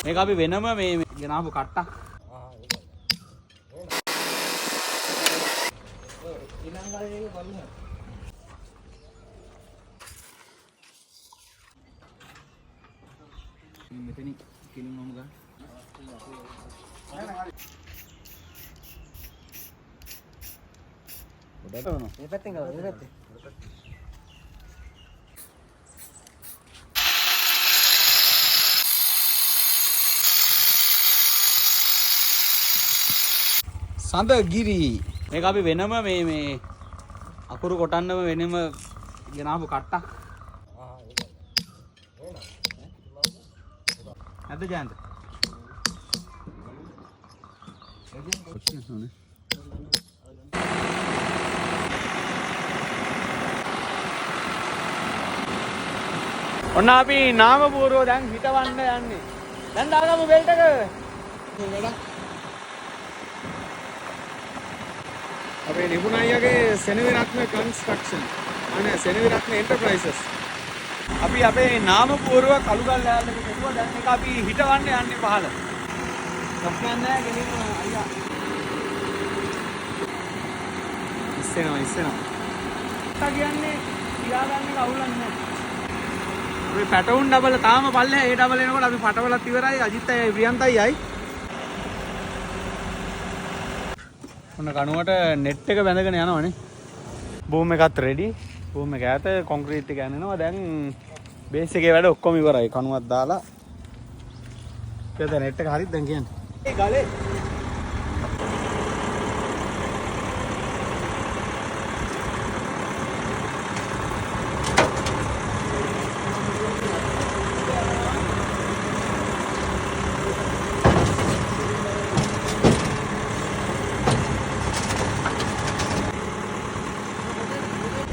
මේක අපි වෙනම මේ ගෙනාවු කට්ටක්. මෙතනින් කිලින් වමු ගන්න. ගොඩට වුණා. මේ පැත්තෙන් ගාව මේ පැත්තේ. සඳගිරි මේක අපි වෙනම මේ අකුරු කොටන්නම වෙනම ගෙනාවු කට්ටක්. නැද්ද ජයන්ත? ඔන්න අපි නාම පූර්ව දැන් හිටවන්න යන්නේ. දැන් දාගමු බෙල්ට් එක. අපේ නිපුණයියගේ සෙනවිරත්න කන්ස්ට්‍රක්ෂන් අනේ සෙනවිරත්න එන්ටර්ප්‍රයිසස් අපි අපේ නාම පූර්ව කළුගල් ලෑල්ලක කෙරුවා. දැන් මේක අපි හිටවන්න යන්නේ පහළ. ප්‍රශ්නයක් නැහැ ගෙනින්න අයියා. ඉස්සෙනවා. තා කියන්නේ තියාගන්න කවුලක් නැහැ. අපි පැටවුන් ඩබල තාම පල්ලෙහා ඒ ඩබල එනකොට අපි පටවලත් ඉවරයි. අජිත් අයයි ප්‍රියන්තයියි. ඔන්න කණුවට නෙට් එක බැඳගෙන යනවනේ. බූම් එකත් රෙඩි. බූම් එක ඈත කොන්ක්‍රීට් එක යනවා. දැන් බේස් එකේ වැඩ ඔක්කොම ඉවරයි. කණුවක් දාලා. ඒකද නෙට් එක හරියට දැන් කියන්නේ. ඒ ගලේ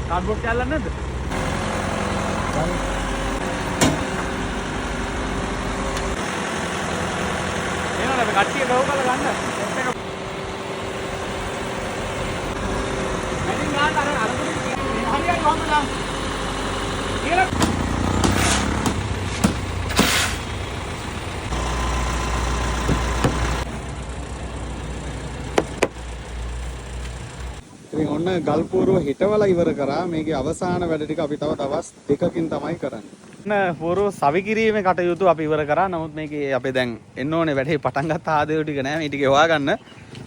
කාඩ්බෝඩ් කැල්ලක් නැද්ද? එහෙනම් අපි කට්ටිය ගව කරලා ගන්න. මැදින් ගන්න අර හරියට කොහොමද නම් කියලා ඉතින් ඔන්න ගල්පූර්ව හිටවලා ඉවර කරා. මේකේ අවසාන වැඩ ටික අපි තව දවස් 2කින් තමයි කරන්නේ. ඔන්න පූර්ව සවි කිරීමේ කටයුතු අපි ඉවර කරා. නමුත් මේකේ අපි දැන් එන්න ඕනේ වැඩේ පටන් ගත්ත ආදේව ටික නෑ. මේ ටික හොයාගන්න.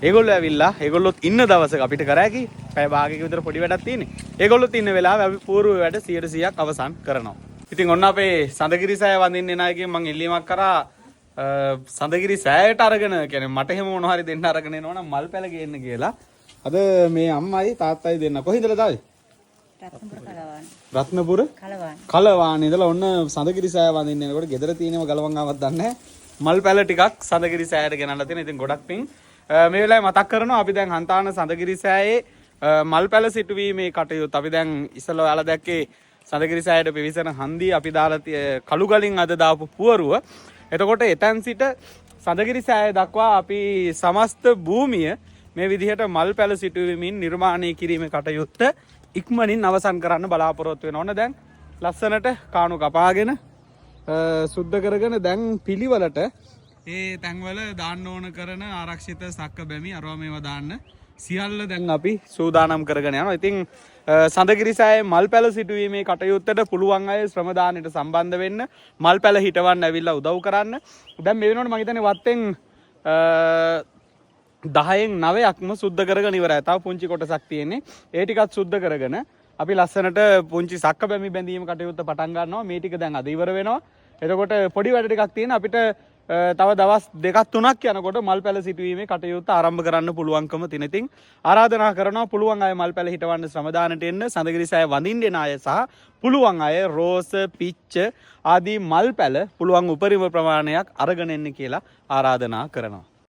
ඒගොල්ලෝ ඇවිල්ලා ඒගොල්ලොත් ඉන්න දවසක අපිට කරා කි පැය භාගයක විතර පොඩි වැඩක් තියෙන්නේ. ඒගොල්ලොත් ඉන්න වෙලාවේ අපි පූර්ව වැඩ 100%ක් අවසන් කරනවා. ඉතින් ඔන්න අපේ සඳගිරි සෑය වඳින්න එන අයගෙන් මම ඉල්ලීමක් කරා සඳගිරි සෑයට අරගෙන කියන්නේ මට එහෙම මොනවා හරි දෙන්න අරගෙන එනවනම් මල් පැල ගේන්න කියලා. අද මේ අම්මයි තාත්තයි දෙන්න කොහෙන්දලා තාවේ? රත්නපුර කලවාන ඉඳලා ඔන්න සඳගිරි සෑය වඳින්න එනකොට ගෙදර තියෙනව ගලවන් ආවත් දන්නේ නැහැ. මල් පැල ටිකක් සඳගිරි සෑයට ගෙනල්ලා තියෙන. ඉතින් ගොඩක් පිං මේ වෙලාවේ මතක් කරනවා අපි දැන් හන්තාන සඳගිරි සෑයේ මල් පැල සිටුවීමේ කටයුතු අපි දැන් ඉස්සෙල්ලා ඔයාලා දැක්කේ සඳගිරි සෑයට පිවිසෙන හන්දිය අපි දාලා කළු ගලින් අද දාපු පුවරුව. එතකොට එතෙන් සිට සඳගිරි සෑය දක්වා අපි සමස්ත භූමිය මේ විදිහට මල් පැල සිටුවීමින් නිර්මාණය කිරීමේ කටයුත්ත ඉක්මනින් අවසන් කරන්න බලාපොරොත්තු වෙනවා. ඕන දැන් ලස්සනට කාණු කපාගෙන සුද්ධ කරගෙන දැන් පිළිවෙලට ඒ තැන්වල දාන්න ඕන කරන ආරක්ෂිත සක්ක බැමි අරවා මේවා දාන්න සියල්ල දැන් අපි සූදානම් කරගෙන යනවා. ඉතින් සඳගිරි සෑයේ මල් පැල සිටුවීමේ කටයුත්තට පුළුවන් අය ශ්‍රම දානයට සම්බන්ධ වෙන්න මල් පැල හිටවන්න ඇවිල්ලා උදව් කරන්න. දැන් මේ වෙනකොට මම හිතන්නේ වත්තෙන් 10න් 9ක්ම සුද්ධ කරගෙන ඉවරයි. තව පුංචි කොටසක් තියෙන්නේ. ඒ ටිකත් සුද්ධ කරගෙන අපි ලස්සනට පුංචි සක්ක බැමි බැඳීම කටයුත්ත පටන් ගන්නවා. මේ ටික දැන් අද ඉවර වෙනවා. එතකොට පොඩි වැඩ ටිකක් තියෙන අපිට තව දවස් 2-3ක් යනකොට මල් පැල සිටුවීමේ කටයුත්ත ආරම්භ කරන්න පුළුවන්කම තියෙන. ඉතින් ආරාධනා කරනවා පුළුවන් අය මල් පැල හිටවන්න ශ්‍රම දානට එන්න. සඳගිරි සෑය වඳින්න එන අය සහ පුළුවන් අය රෝස පිච්ච ආදී මල් පැල පුළුවන් උපරිම ප්‍රමාණයක් අරගෙන එන්න කියලා ආරාධනා කරනවා.